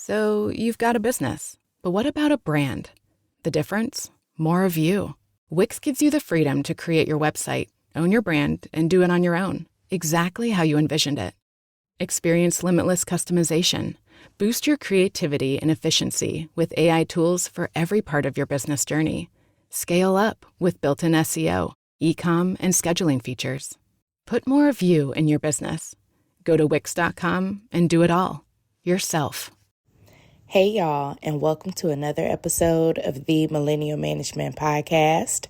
So you've got a business, but what about a brand? The difference? More of you. Wix gives you the freedom to create your website, own your brand, and do it on your own, exactly how you envisioned it. Experience limitless customization. Boost your creativity and efficiency with AI tools for every part of your business journey. Scale up with built-in SEO, e-com, and scheduling features. Put more of you in your business. Go to Wix.com and do it all yourself. Hey, y'all, and welcome to another episode of the Millennial Management Podcast.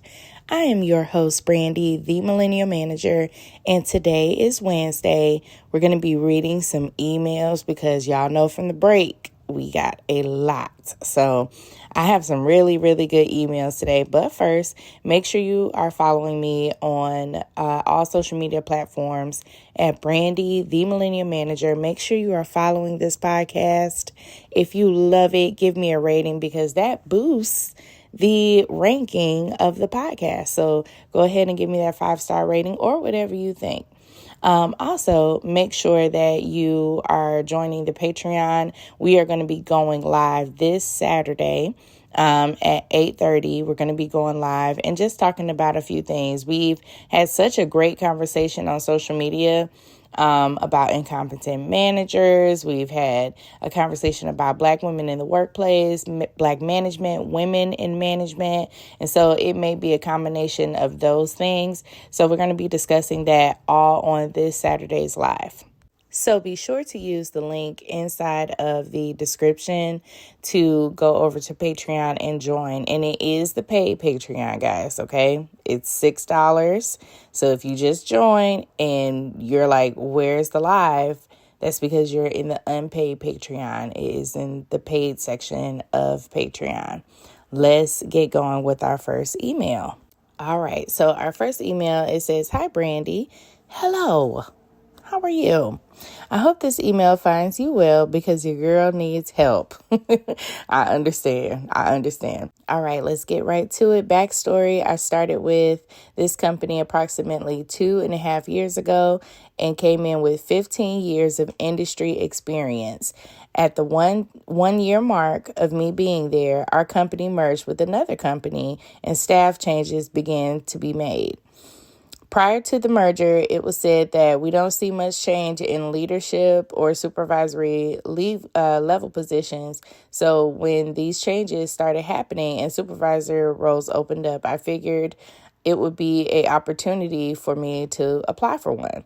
I am your host, Brandy, the Millennial Manager, and today is Wednesday. We're going to be reading some emails because y'all know from the break, we got a lot. So I have some really, really good emails today. But first, make sure you are following me on all social media platforms at Brandy, the Millennial Manager. Make sure you are following this podcast. If you love it, give me a rating because that boosts the ranking of the podcast. So go ahead and give me that 5-star rating or whatever you think. Also, make sure that you are joining the Patreon. We are going to be going live this Saturday at 8:30. We're going to be going live and just talking about a few things. We've had such a great conversation on social media about incompetent managers. We've had a conversation about Black women in the workplace, Black management, women in management. And so it may be a combination of those things. So we're going to be discussing that all on this Saturday's live. So be sure to use the link inside of the description to go over to Patreon and join. And it is the paid Patreon, guys, okay? It's $6. So if you just join and you're like, where's the live? That's because you're in the unpaid Patreon. It is in the paid section of Patreon. Let's get going with our first email. All right. So our first email, it says, "Hi, Brandy. Hello. How are you? I hope this email finds you well because your girl needs help." I understand. All right, let's get right to it. Backstory. I started with this company approximately 2.5 years ago and came in with 15 years of industry experience. At the one year mark of me being there, our company merged with another company and staff changes began to be made. Prior to the merger, it was said that we don't see much change in leadership or supervisory level positions. So when these changes started happening and supervisor roles opened up, I figured it would be an opportunity for me to apply for one.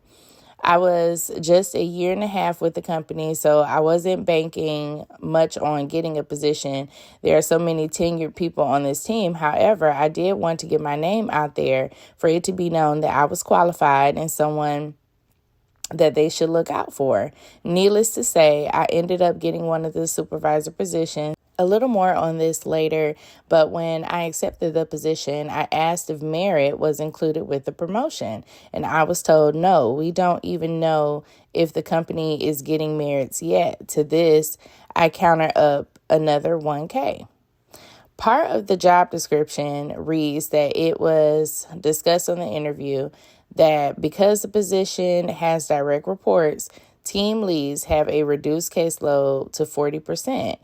I was just 1.5 years with the company, so I wasn't banking much on getting a position. There are so many tenured people on this team. However, I did want to get my name out there for it to be known that I was qualified and someone that they should look out for. Needless to say, I ended up getting one of the supervisor positions. A little more on this later, but when I accepted the position, I asked if merit was included with the promotion, and I was told, no, we don't even know if the company is getting merits yet. To this, I counter up another $1,000. Part of the job description reads that it was discussed on the interview that because the position has direct reports, team leads have a reduced caseload to 40%.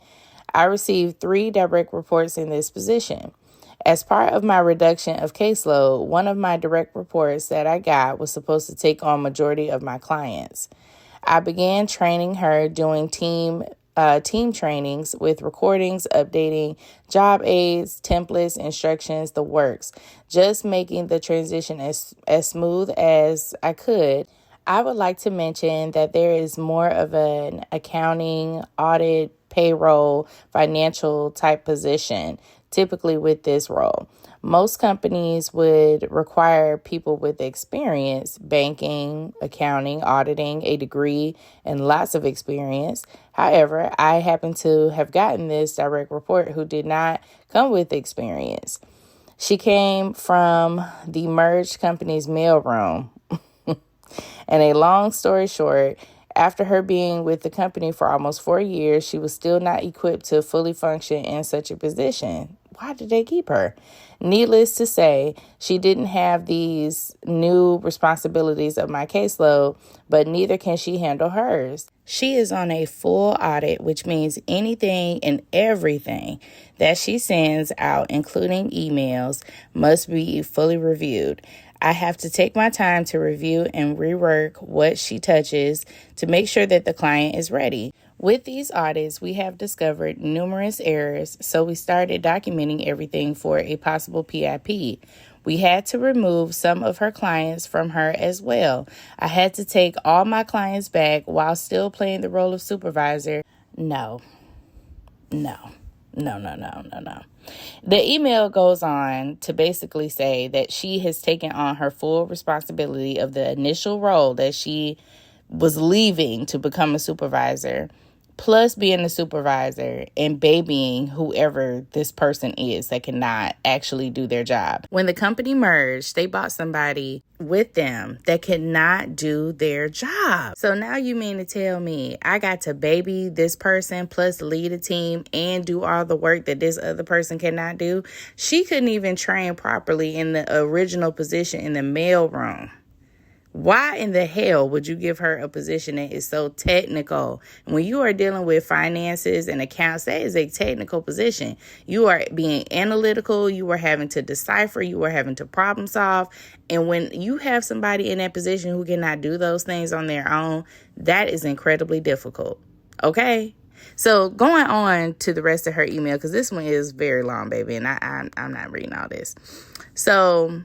I received 3 direct reports in this position. As part of my reduction of caseload, one of my direct reports that I got was supposed to take on majority of my clients. I began training her, doing team trainings with recordings, updating job aids, templates, instructions, the works, just making the transition as smooth as I could. I would like to mention that there is more of an accounting, audit, payroll, financial type position, typically with this role. Most companies would require people with experience, banking, accounting, auditing, a degree, and lots of experience. However, I happen to have gotten this direct report who did not come with experience. She came from the merged company's mailroom. And a long story short, after her being with the company for almost 4 years, she was still not equipped to fully function in such a position. why did they keep her? Needless to say, she didn't have these new responsibilities of my caseload, but neither can she handle hers. She is on a full audit, which means anything and everything that she sends out, including emails, must be fully reviewed. I have to take my time to review and rework what she touches to make sure that the client is ready. With these audits, we have discovered numerous errors, so we started documenting everything for a possible PIP. We had to remove some of her clients from her as well. I had to take all my clients back while still playing the role of supervisor. No. The email goes on to basically say that she has taken on her full responsibility of the initial role that she was leaving to become a supervisor, plus being a supervisor and babying whoever this person is that cannot actually do their job. When the company merged, they bought somebody with them that cannot do their job. So now you mean to tell me I got to baby this person plus lead a team and do all the work that this other person cannot do? She couldn't even train properly in the original position in the mailroom. Why in the hell would you give her a position that is so technical? When you are dealing with finances and accounts, that is a technical position. You are being analytical. You are having to decipher. You are having to problem solve. And when you have somebody in that position who cannot do those things on their own, that is incredibly difficult. Okay? So going on to the rest of her email, because this one is very long, baby, and I'm not reading all this. So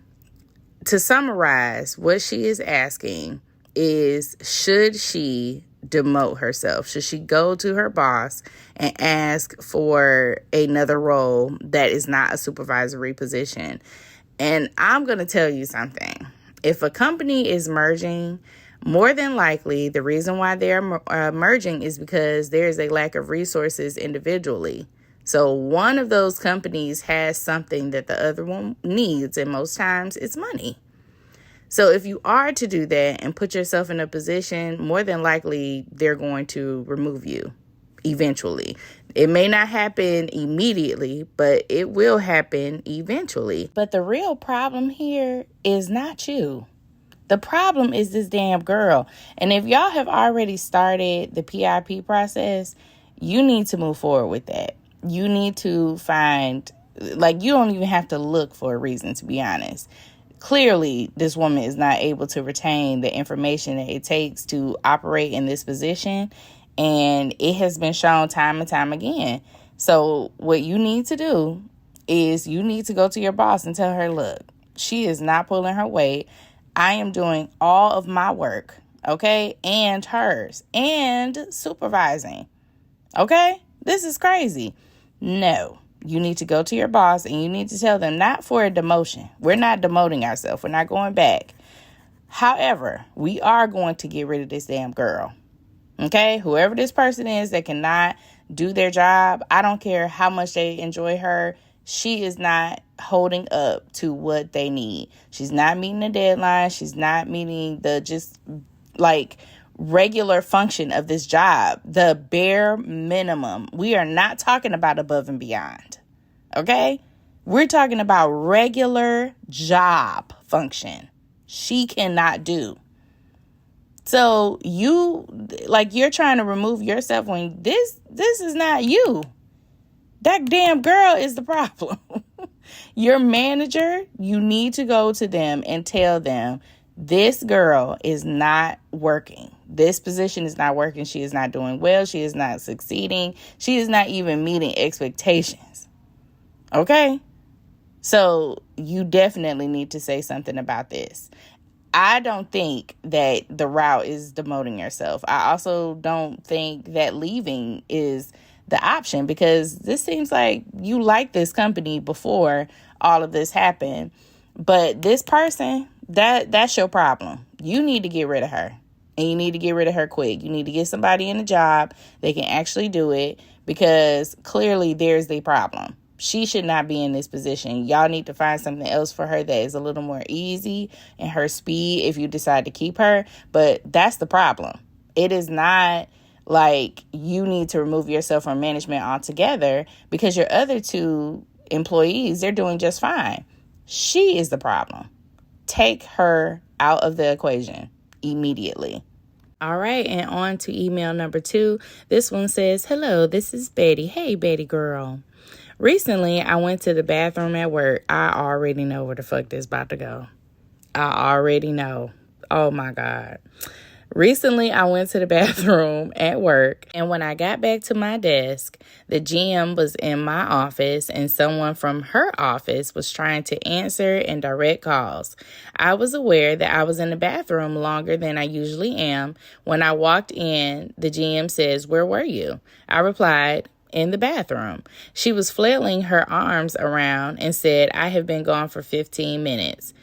to summarize, what she is asking is, should she demote herself? Should she go to her boss and ask for another role that is not a supervisory position? And I'm going to tell you something. If a company is merging, more than likely, the reason why they're merging is because there's a lack of resources individually. So one of those companies has something that the other one needs, and most times it's money. So if you are to do that and put yourself in a position, more than likely they're going to remove you eventually. It may not happen immediately, but it will happen eventually. But the real problem here is not you. The problem is this damn girl. And if y'all have already started the PIP process, you need to move forward with that. You need to find, you don't even have to look for a reason, to be honest. Clearly, this woman is not able to retain the information that it takes to operate in this position, and it has been shown time and time again. So what you need to do is you need to go to your boss and tell her, look, she is not pulling her weight. I am doing all of my work, okay, and hers, and supervising, okay? This is crazy. No, you need to go to your boss and you need to tell them, not for a demotion. We're not demoting ourselves. We're not going back. However, we are going to get rid of this damn girl, okay? Whoever this person is that cannot do their job, I don't care how much they enjoy her. She is not holding up to what they need. She's not meeting the deadline. She's not meeting the regular function of this job, the bare minimum. We are not talking about above and beyond, okay? We're talking about regular job function. She cannot do. So you're trying to remove yourself when this is not you. That damn girl is the problem. Your manager, you need to go to them and tell them, this girl is not working. This position is not working. She is not doing well. She is not succeeding. She is not even meeting expectations. Okay? So you definitely need to say something about this. I don't think that the route is demoting yourself. I also don't think that leaving is the option, because this seems like you liked this company before all of this happened. But this person, that's your problem. You need to get rid of her. And you need to get rid of her quick. You need to get somebody in a job that can actually do it, because clearly there's the problem. She should not be in this position. Y'all need to find something else for her that is a little more easy in her speed if you decide to keep her. But that's the problem. It is not like you need to remove yourself from management altogether, because your other two employees, they're doing just fine. She is the problem. Take her out of the equation immediately. All right, and on to email number 2. This one says, hello, this is Betty. Hey, Betty girl. Recently, I went to the bathroom at work. I already know where the fuck this about to go. I already know. Oh, my God. Recently, I went to the bathroom at work, and when I got back to my desk, the GM was in my office, and someone from her office was trying to answer and direct calls. I was aware that I was in the bathroom longer than I usually am. When I walked in, the GM says, "Where were you?" I replied, "In the bathroom." She was flailing her arms around and said, "I have been gone for 15 minutes.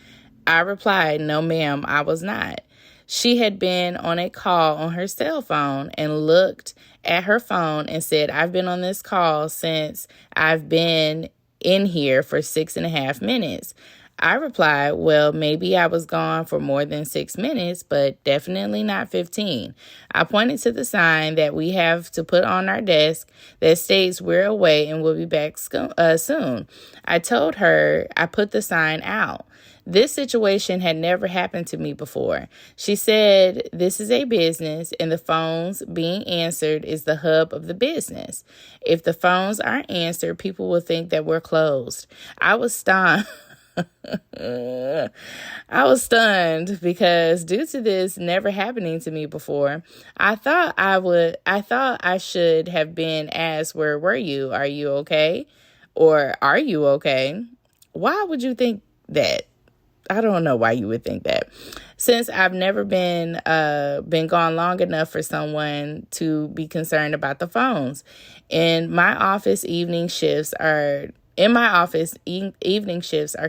I replied, "No, ma'am, I was not." She had been on a call on her cell phone and looked at her phone and said, "I've been on this call since I've been in here for 6.5 minutes. I replied, "Well, maybe I was gone for more than 6 minutes, but definitely not 15. I pointed to the sign that we have to put on our desk that states we're away and we'll be back soon. I told her I put the sign out. This situation had never happened to me before. She said, "This is a business and the phones being answered is the hub of the business. If the phones aren't answered, people will think that we're closed." I was stunned. I was stunned because due to this never happening to me before, I thought I should have been asked, "Where were you? Are you okay?" Or "Are you okay?" Why would you think that? I don't know why you would think that. Since I've never been gone long enough for someone to be concerned about the phones. In my office, evening shifts are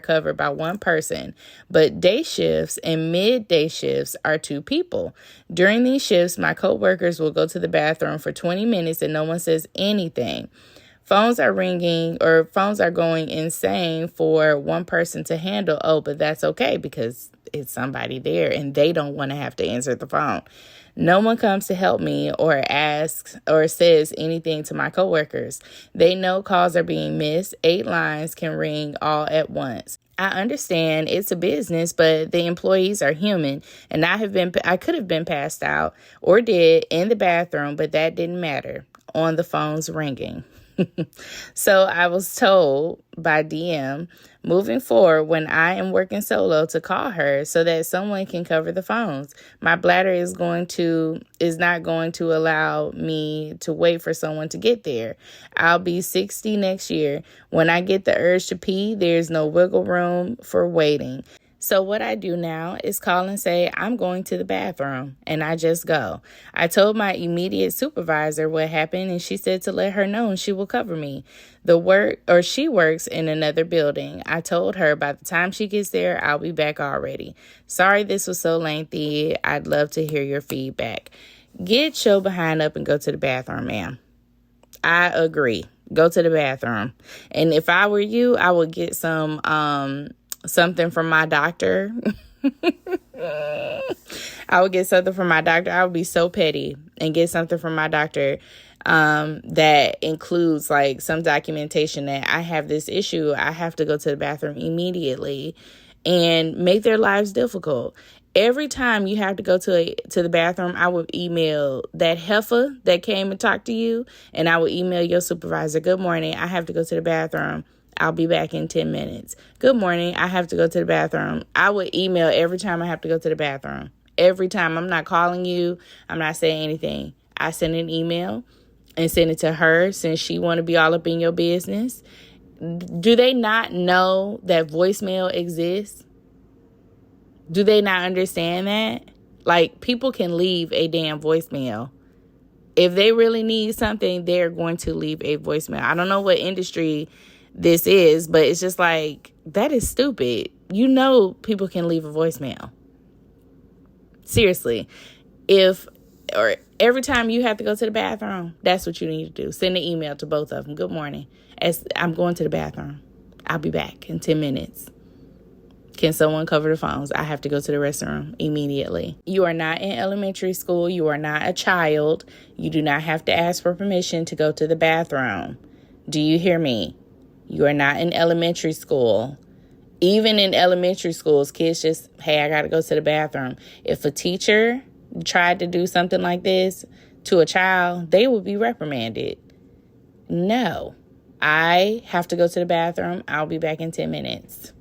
covered by one person, but day shifts and midday shifts are 2 people. During these shifts, my coworkers will go to the bathroom for 20 minutes and no one says anything. Phones are ringing or phones are going insane for one person to handle. Oh, but that's okay because it's somebody there and they don't want to have to answer the phone. No one comes to help me or asks or says anything to my coworkers. They know calls are being missed. 8 lines can ring all at once. I understand it's a business, but the employees are human, and I could have been passed out or did in the bathroom, but that didn't matter on the phones ringing. So I was told by DM moving forward when I am working solo to call her so that someone can cover the phones. My bladder is not going to allow me to wait for someone to get there. I'll be 60 next year. When I get the urge to pee, there's no wiggle room for waiting. So what I do now is call and say, "I'm going to the bathroom," and I just go. I told my immediate supervisor what happened, and she said to let her know and she will cover me. She works in another building. I told her by the time she gets there, I'll be back already. Sorry this was so lengthy. I'd love to hear your feedback. Get your behind up and go to the bathroom, ma'am. I agree. Go to the bathroom. And if I were you, I would get something from my doctor. I would get something from my doctor. I would be so petty and get something from my doctor that includes like some documentation that I have this issue. I have to go to the bathroom immediately and make their lives difficult. Every time you have to go to the bathroom, I would email that heifer that came and talked to you, and I would email your supervisor, "Good morning, I have to go to the bathroom. I'll be back in 10 minutes. Good morning, I have to go to the bathroom." I would email every time I have to go to the bathroom. Every time. I'm not calling you. I'm not saying anything. I send an email and send it to her since she want to be all up in your business. Do they not know that voicemail exists? Do they not understand that? Like, people can leave a damn voicemail. If they really need something, they're going to leave a voicemail. I don't know what industry this is, but it's just like, that is stupid. You know people can leave a voicemail. Seriously. Every time you have to go to the bathroom, that's what you need to do. Send an email to both of them. "Good morning. I'm going to the bathroom. I'll be back in 10 minutes. Can someone cover the phones? I have to go to the restroom immediately." You are not in elementary school. You are not a child. You do not have to ask for permission to go to the bathroom. Do you hear me? You are not in elementary school. Even in elementary schools, kids just, hey, I got to go to the bathroom. If a teacher tried to do something like this to a child, they would be reprimanded. No, I have to go to the bathroom. I'll be back in 10 minutes.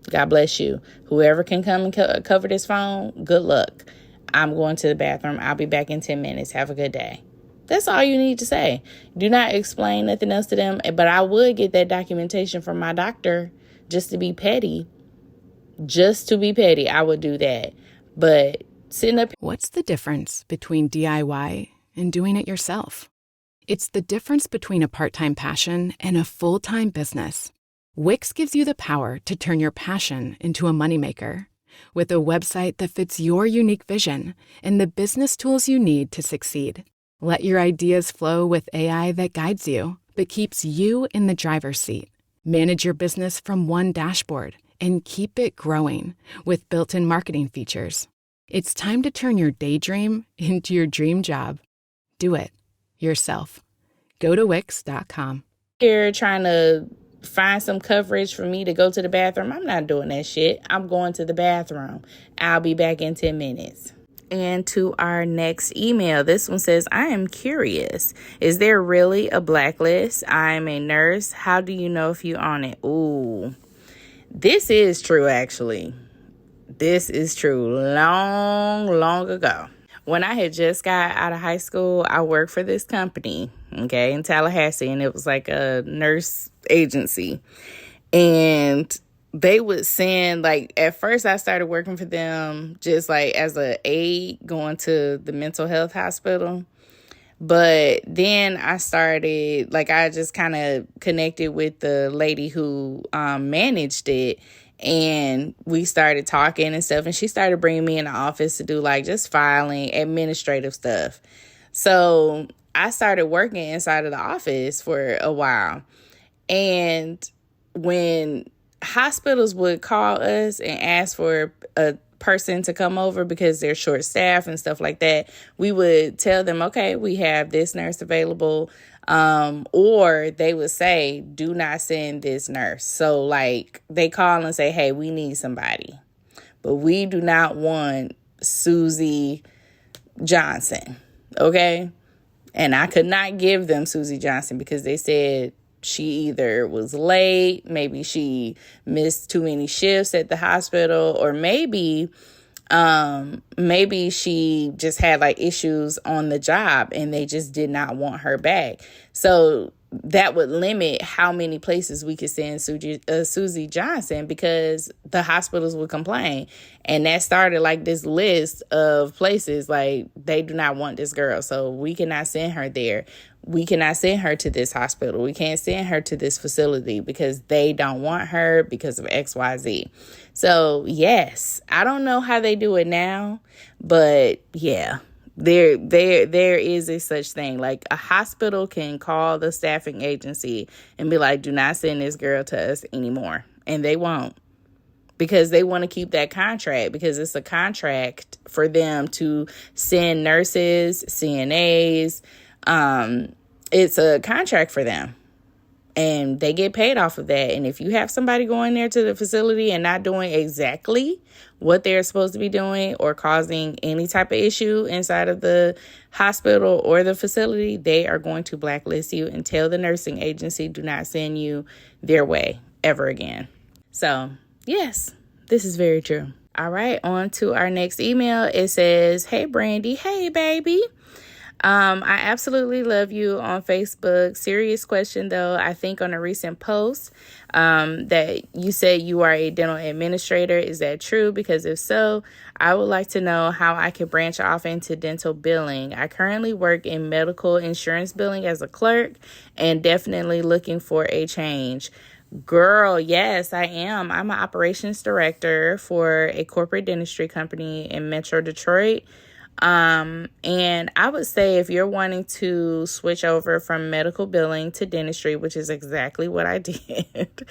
God bless you. Whoever can come and cover this phone, good luck. I'm going to the bathroom. I'll be back in 10 minutes. Have a good day. That's all you need to say. Do not explain nothing else to them. But I would get that documentation from my doctor just to be petty. Just to be petty, I would do that. But sitting up... What's the difference between DIY and doing it yourself? It's the difference between a part-time passion and a full-time business. Wix gives you the power to turn your passion into a moneymaker with a website that fits your unique vision and the business tools you need to succeed. Let your ideas flow with AI that guides you, but keeps you in the driver's seat. Manage your business from one dashboard and keep it growing with built-in marketing features. It's time to turn your daydream into your dream job. Do it yourself. Go to Wix.com. Here trying to find some coverage for me to go to the bathroom. I'm not doing that shit. I'm going to the bathroom. I'll be back in 10 minutes. And to our next email, this one says, I am curious. Is there really a blacklist? I'm a nurse. How do you know if you're on it? Ooh, this is true, actually. This is true. Long ago. When I had just got out of high school, I worked for this company, okay, in Tallahassee, and it was like a nurse agency. And they would send, like, at first I started working for them just like as an aide going to the mental health hospital. But then I started, like, I just kind of connected with the lady who managed it. And we started talking and stuff. And she started bringing me in the office to do, like, just filing, administrative stuff. So I started working inside of the office for a while. And when hospitals would call us and ask for a person to come over because they're short staffed and stuff like that, we would tell them, okay, we have this nurse available. Or they would say, do not send this nurse. So, like, they call and say, hey, we need somebody, but we do not want Susie Johnson. Okay. And I could not give them Susie Johnson because they said she either was late, maybe she missed too many shifts at the hospital, or maybe she just had, like, issues on the job and they just did not want her back. So that would limit how many places we could send Susie Johnson because the hospitals would complain. And that started, like, this list of places, like, they do not want this girl, so we cannot send her there. We cannot send her to this hospital. We can't send her to this facility because they don't want her because of XYZ. So, yes, I don't know how they do it now, but yeah, there is a such thing. Like, a hospital can call the staffing agency and be like, do not send this girl to us anymore. And they won't, because they want to keep that contract, because it's a contract for them to send nurses, CNAs. It's a contract for them and they get paid off of that. And if you have somebody going there to the facility and not doing exactly what they're supposed to be doing or causing any type of issue inside of the hospital or the facility, they are going to blacklist you and tell the nursing agency, do not send you their way ever again. So, yes, this is very true. All right, on to our next email. It says, hey, Brandy. Hey, baby. I absolutely love you on Facebook. Serious question, though. I think on a recent post that you said you are a dental administrator. Is that true? Because if so, I would like to know how I can branch off into dental billing. I currently work in medical insurance billing as a clerk and definitely looking for a change. Girl, yes, I am. I'm an operations director for a corporate dentistry company in Metro Detroit. And I would say if you're wanting to switch over from medical billing to dentistry, which is exactly what I did,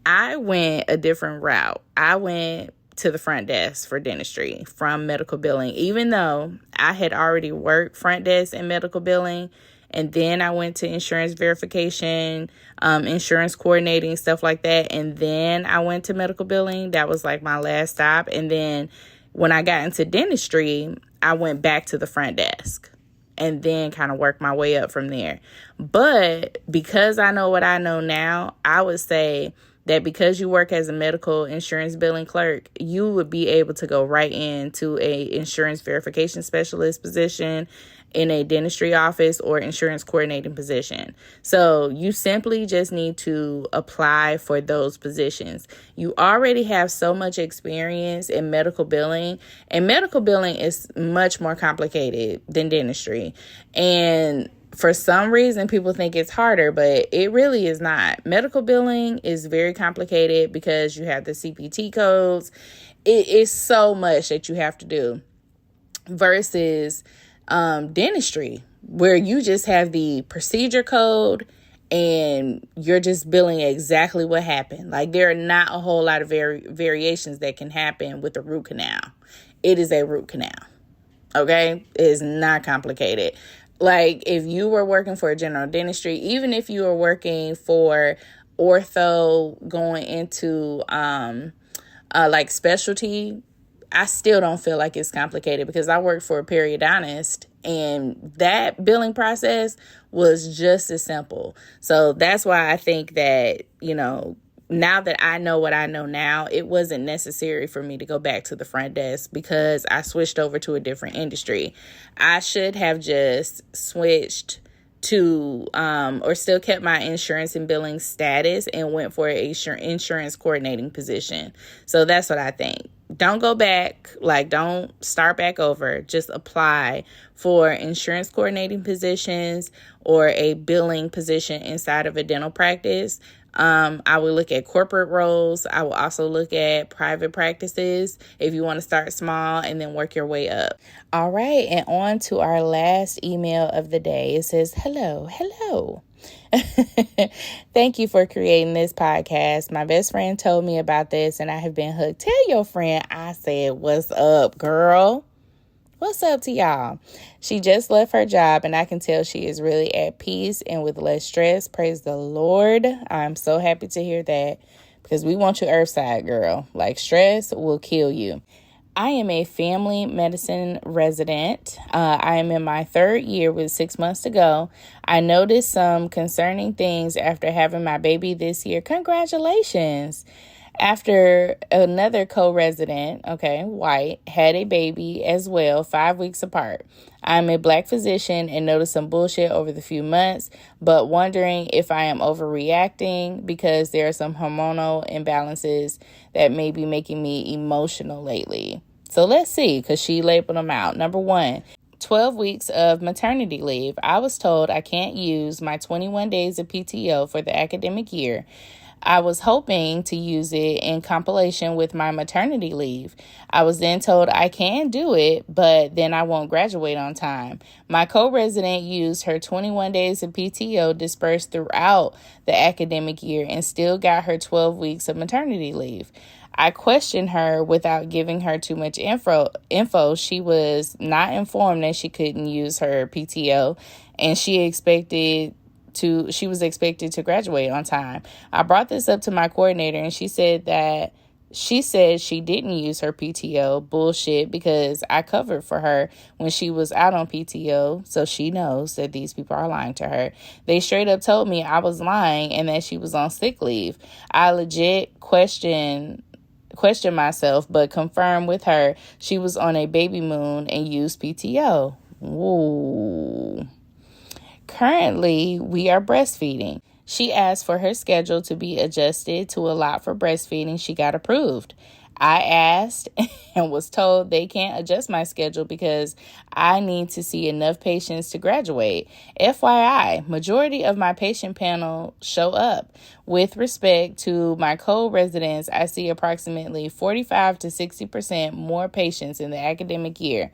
I went a different route. I went to the front desk for dentistry from medical billing, even though I had already worked front desk and medical billing And then I went to insurance verification, insurance coordinating, stuff like that. And then I went to medical billing. That was like my last stop. And then when I got into dentistry, I went back to the front desk and then kind of worked my way up from there. But because I know what I know now, I would say that because you work as a medical insurance billing clerk, you would be able to go right into a insurance verification specialist position in a dentistry office or insurance coordinating position. So you simply just need to apply for those positions. You already have so much experience in medical billing, and medical billing is much more complicated than dentistry. And for some reason, people think it's harder, but it really is not. Medical billing is very complicated because you have the CPT codes. It is so much that you have to do versus dentistry, where you just have the procedure code and you're just billing exactly what happened. Like, there are not a whole lot of variations that can happen with a root canal. It is a root canal. Okay? It is not complicated. Like, if you were working for a general dentistry, even if you were working for ortho going into like specialty, I still don't feel like it's complicated because I worked for a periodontist and that billing process was just as simple. So that's why I think that, now that I know what I know now, it wasn't necessary for me to go back to the front desk because I switched over to a different industry. I should have just switched to or still kept my insurance and billing status and went for a insurance coordinating position. So that's what I think. Don't go back, don't start back over. Just apply for insurance coordinating positions or a billing position inside of a dental practice. I will look at corporate roles. I will also look at private practices if you want to start small and then work your way up. All right, and on to our last email of the day. It says, hello. Thank you for creating this podcast. My best friend told me about this and I have been hooked. Tell your friend I said, what's up, girl? What's up to y'all? She just left her job and I can tell she is really at peace and with less stress. Praise the Lord. I'm so happy to hear that because we want you earthside, girl. Like, stress will kill you. I am a family medicine resident. I am in my 3rd year with 6 months to go. I noticed some concerning things after having my baby this year. Congratulations. After another co-resident, white, had a baby as well, 5 weeks apart. I'm a Black physician and noticed some bullshit over the few months, but wondering if I am overreacting because there are some hormonal imbalances that may be making me emotional lately. So let's see, because she labeled them out. Number 1, 12 weeks of maternity leave. I was told I can't use my 21 days of PTO for the academic year. I was hoping to use it in compilation with my maternity leave. I was then told I can do it, but then I won't graduate on time. My co-resident used her 21 days of PTO dispersed throughout the academic year and still got her 12 weeks of maternity leave. I questioned her without giving her too much info. She was not informed that she couldn't use her PTO, and she was expected to graduate on time. I brought this up to my coordinator and she said she didn't use her PTO. Bullshit, because I covered for her when she was out on PTO, so she knows that these people are lying to her. They straight up told me I was lying and that she was on sick leave. I legit questioned myself, but confirmed with her she was on a baby moon and used PTO. Ooh. Currently, we are breastfeeding. She asked for her schedule to be adjusted to allow for breastfeeding. She got approved. I asked and was told they can't adjust my schedule because I need to see enough patients to graduate. FYI, majority of my patient panel show up. With respect to my co-residents, I see approximately 45 to 60% more patients in the academic year.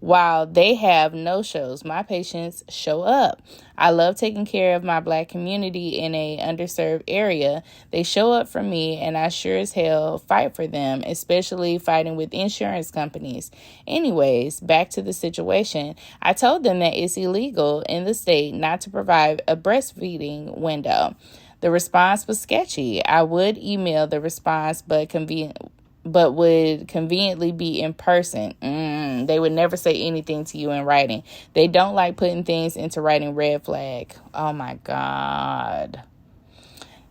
While they have no-shows, my patients show up. I love taking care of my Black community in a underserved area. They show up for me, and I sure as hell fight for them, especially fighting with insurance companies. Anyways, back to the situation. I told them that it's illegal in the state not to provide a breastfeeding window. The response was sketchy. I would email the response, but would conveniently be in person. They would never say anything to you in writing. They don't like putting things into writing. Red flag. Oh my God.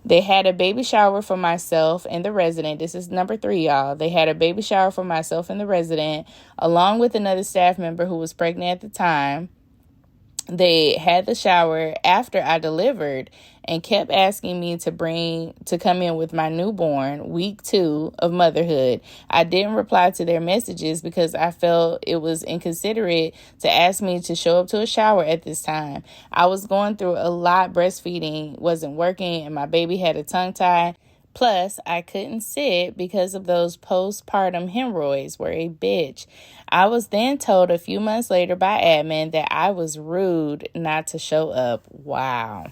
They had a baby shower for myself and the resident. This is number 3, y'all. They had a baby shower for myself and the resident, along with another staff member who was pregnant at the time. They had the shower after I delivered and kept asking me to come in with my newborn, week 2 of motherhood. I didn't reply to their messages because I felt it was inconsiderate to ask me to show up to a shower at this time. I was going through a lot. Breastfeeding wasn't working and my baby had a tongue tie. Plus, I couldn't sit because of those postpartum hemorrhoids were a bitch. I was then told a few months later by admin that I was rude not to show up. Wow.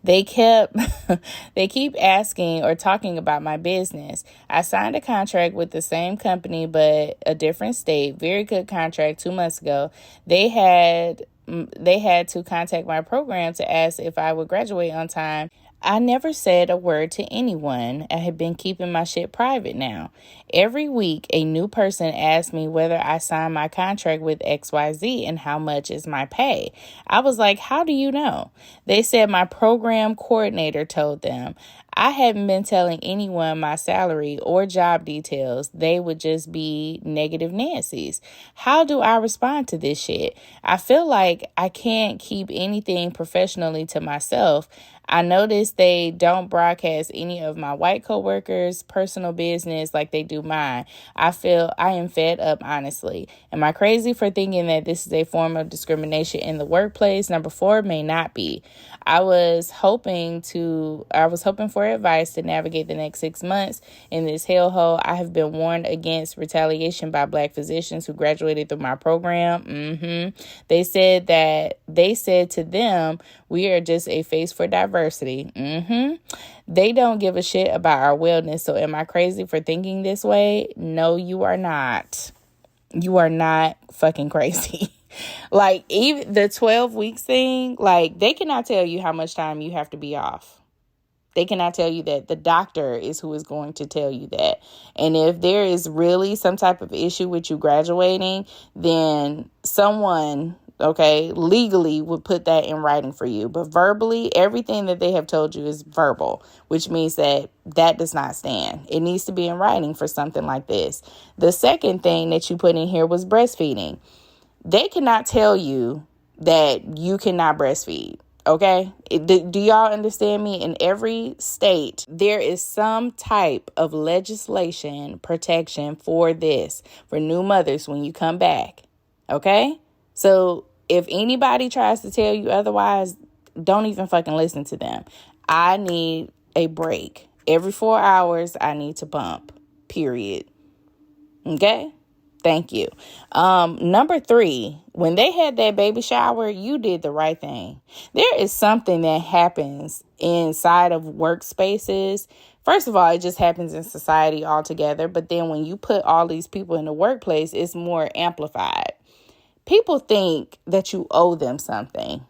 They keep asking or talking about my business. I signed a contract with the same company, but a different state. Very good contract 2 months ago. They had to contact my program to ask if I would graduate on time. I never said a word to anyone. I have been keeping my shit private now. Every week, a new person asks me whether I signed my contract with XYZ and how much is my pay. I was like, how do you know? They said my program coordinator told them. I hadn't been telling anyone my salary or job details. They would just be negative Nancy's. How do I respond to this shit? I feel like I can't keep anything professionally to myself. I noticed they don't broadcast any of my white coworkers' personal business like they do mine. I feel I am fed up, honestly. Am I crazy for thinking that this is a form of discrimination in the workplace? Number 4 may not be. I was hoping for advice to navigate the next 6 months in this hellhole. I have been warned against retaliation by Black physicians who graduated through my program. They said to them, we are just a face for diversity. They don't give a shit about our wellness. So am I crazy for thinking this way? No, you are not. You are not fucking crazy. Like, even the 12 weeks thing, like, they cannot tell you how much time you have to be off. They cannot tell you that. The doctor is who is going to tell you that. And if there is really some type of issue with you graduating, then someone, legally would put that in writing for you. But verbally, everything that they have told you is verbal, which means that does not stand. It needs to be in writing for something like this. The second thing that you put in here was breastfeeding. They cannot tell you that you cannot breastfeed. Okay? Do y'all understand me? In every state, there is some type of legislation protection for this, for new mothers when you come back. Okay? So if anybody tries to tell you otherwise, don't even fucking listen to them. I need a break. Every 4 hours, I need to bump. Period. Okay? Thank you. Number 3, when they had that baby shower, you did the right thing. There is something that happens inside of workspaces. First of all, it just happens in society altogether. But then when you put all these people in the workplace, it's more amplified. People think that you owe them something.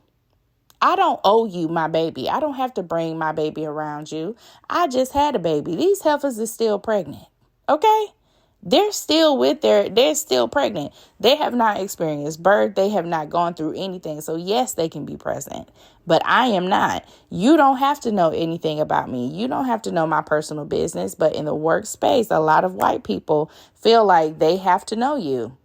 I don't owe you my baby. I don't have to bring my baby around you. I just had a baby. These heifers is still pregnant. Okay? They're still pregnant. They have not experienced birth. They have not gone through anything. So yes, they can be present, but I am not. You don't have to know anything about me. You don't have to know my personal business, but in the workspace, a lot of white people feel like they have to know you.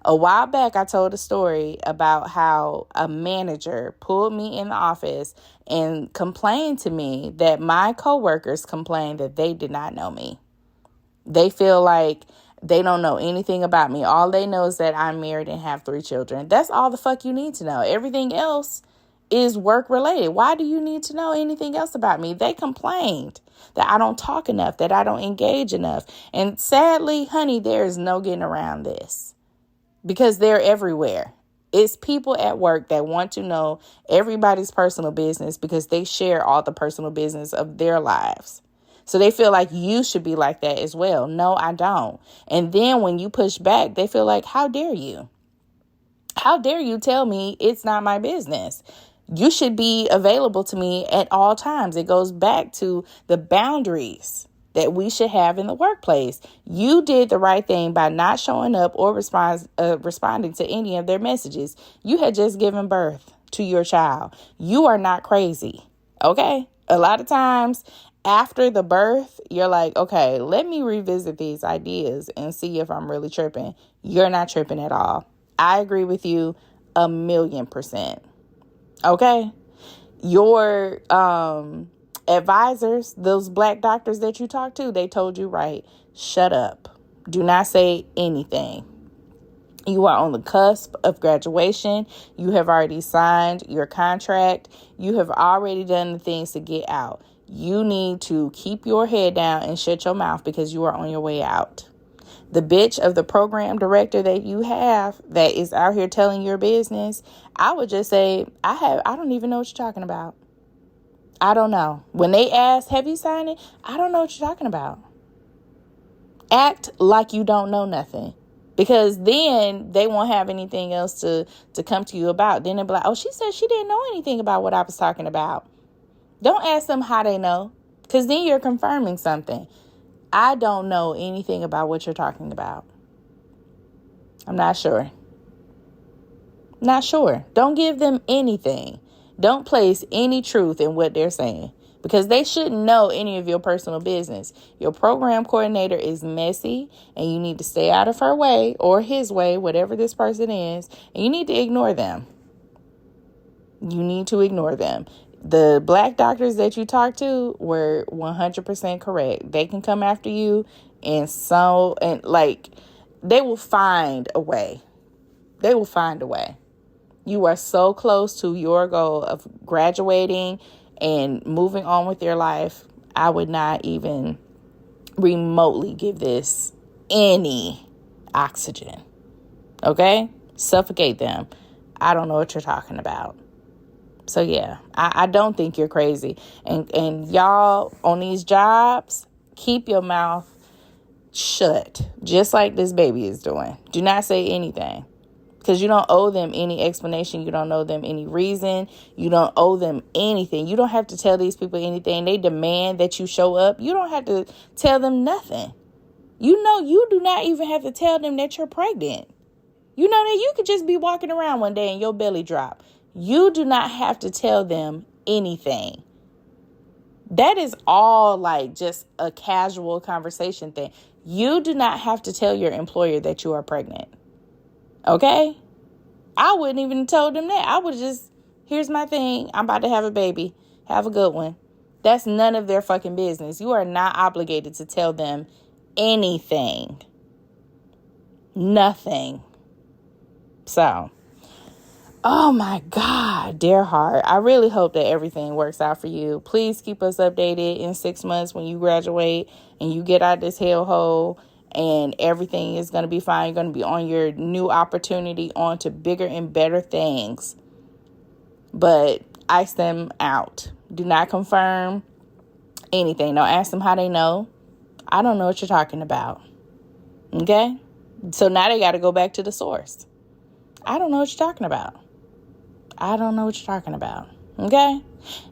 A while back, I told a story about how a manager pulled me in the office and complained to me that my coworkers complained that they did not know me. They feel like they don't know anything about me. All they know is that I'm married and have 3 children. That's all the fuck you need to know. Everything else is work related. Why do you need to know anything else about me? They complained that I don't talk enough, that I don't engage enough. And sadly, honey, there is no getting around this. because they're everywhere. It's people at work that want to know everybody's personal business because they share all the personal business of their lives. So they feel like you should be like that as well. No, I don't. And then when you push back, they feel like, how dare you? How dare you tell me it's not my business? You should be available to me at all times. It goes back to the boundaries that we should have in the workplace. You did the right thing by not showing up or responding to any of their messages. You had just given birth to your child. You are not crazy. Okay? A lot of times after the birth, you're like, okay, let me revisit these ideas and see if I'm really tripping. You're not tripping at all. I agree with you 1,000,000%. Okay? Your advisors, those black doctors that you talk to, they told you right. Shut up. Do not say anything. You are on the cusp of graduation. You have already signed your contract. You have already done the things to get out. You need to keep your head down and shut your mouth because you are on your way out. The bitch of the program director that you have that is out here telling your business, I would just say, I don't even know what you're talking about. I don't know. When they ask, have you signed it? I don't know what you're talking about. Act like you don't know nothing. Because then they won't have anything else to come to you about. Then they'll be like, oh, she said she didn't know anything about what I was talking about. Don't ask them how they know. Because then you're confirming something. I don't know anything about what you're talking about. I'm not sure. Not sure. Don't give them anything. Don't place any truth in what they're saying because they shouldn't know any of your personal business. Your program coordinator is messy and you need to stay out of her way or his way, whatever this person is, and you need to ignore them. You need to ignore them. The black doctors that you talked to were 100% correct. They can come after you and they will find a way. They will find a way. You are so close to your goal of graduating and moving on with your life. I would not even remotely give this any oxygen. Okay? Suffocate them. I don't know what you're talking about. So yeah, I don't think you're crazy. And y'all on these jobs, keep your mouth shut, just like this baby is doing. Do not say anything. Because you don't owe them any explanation. You don't owe them any reason. You don't owe them anything. You don't have to tell these people anything. They demand that you show up. You don't have to tell them nothing. You do not even have to tell them that you're pregnant. You know that you could just be walking around one day and your belly drop. You do not have to tell them anything. That is all like just a casual conversation thing. You do not have to tell your employer that you are pregnant. Okay? I wouldn't even have told them that. I would just, here's my thing. I'm about to have a baby. Have a good one. That's none of their fucking business. You are not obligated to tell them anything. Nothing. So, oh my God, dear heart. I really hope that everything works out for you. Please keep us updated in 6 months when you graduate and you get out this hellhole. And everything is going to be fine. You're going to be on your new opportunity, on to bigger and better things. But ice them out. Do not confirm anything. Don't ask them how they know. I don't know what you're talking about. Okay? So now they got to go back to the source. I don't know what you're talking about. I don't know what you're talking about. Okay?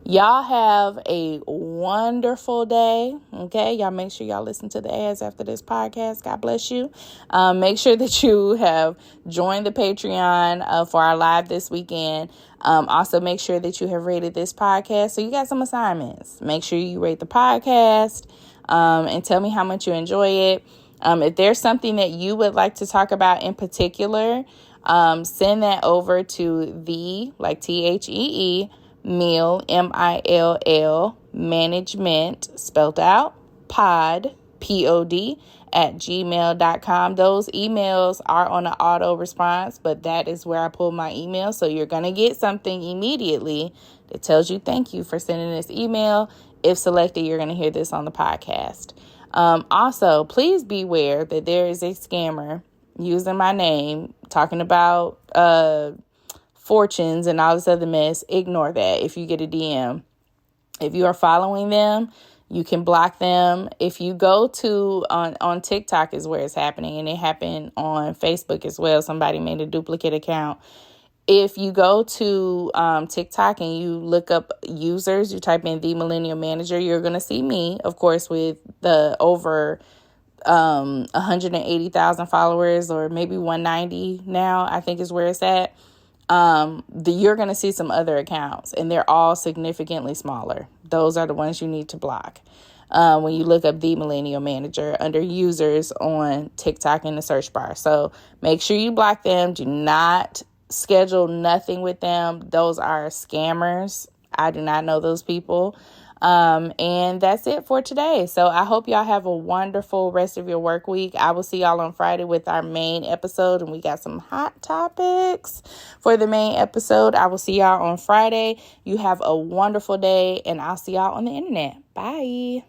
Y'all have a wonderful day. Okay? Y'all make sure y'all listen to the ads after this podcast. God bless you. Make sure that you have joined the Patreon for our live this weekend. Also, make sure that you have rated this podcast. So you got some assignments. Make sure you rate the podcast and tell me how much you enjoy it. If there's something that you would like to talk about in particular, send that over to the, like THEE, Mill, MILL, management, spelled out, pod, POD, at gmail.com. Those emails are on an auto response, but that is where I pull my email. So you're going to get something immediately that tells you thank you for sending this email. If selected, you're going to hear this on the podcast. Also, please beware that there is a scammer using my name, talking about fortunes and all this other mess, ignore that if you get a DM. If you are following them, you can block them. If you go to on TikTok is where it's happening, and it happened on Facebook as well. Somebody made a duplicate account. If you go to TikTok and you look up users, you type in The Millennial Manager, you're going to see me, of course, with the over 180,000 followers, or maybe 190 now, I think is where it's at. You're going to see some other accounts, and they're all significantly smaller. Those are the ones you need to block. When you look up The Millennial Manager under users on TikTok in the search bar. So make sure you block them. Do not schedule nothing with them. Those are scammers. I do not know those people. And that's it for today. So I hope y'all have a wonderful rest of your work week. I will see y'all on Friday with our main episode, and we got some hot topics for the main episode. I will see y'all on Friday. You have a wonderful day, and I'll see y'all on the internet. Bye.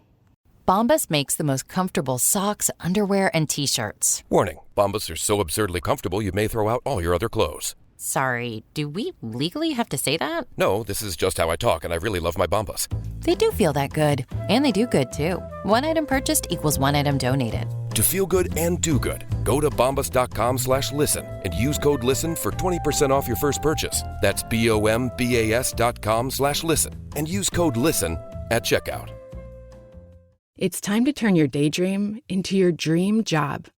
Bombas makes the most comfortable socks, underwear, and T-shirts. Warning, Bombas are so absurdly comfortable you may throw out all your other clothes. Sorry, do we legally have to say that? No, this is just how I talk, and I really love my Bombas. They do feel that good. And they do good, too. One item purchased equals one item donated. To feel good and do good, go to bombas.com/listen and use code LISTEN for 20% off your first purchase. That's BOMBAS.com/listen and use code LISTEN at checkout. It's time to turn your daydream into your dream job.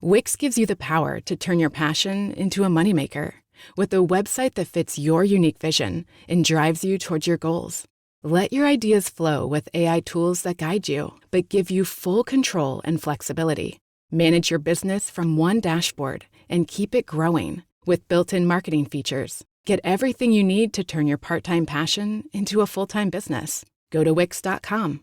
Wix gives you the power to turn your passion into a moneymaker with a website that fits your unique vision and drives you towards your goals. Let your ideas flow with AI tools that guide you, but give you full control and flexibility. Manage your business from one dashboard and keep it growing with built-in marketing features. Get everything you need to turn your part-time passion into a full-time business. Go to Wix.com.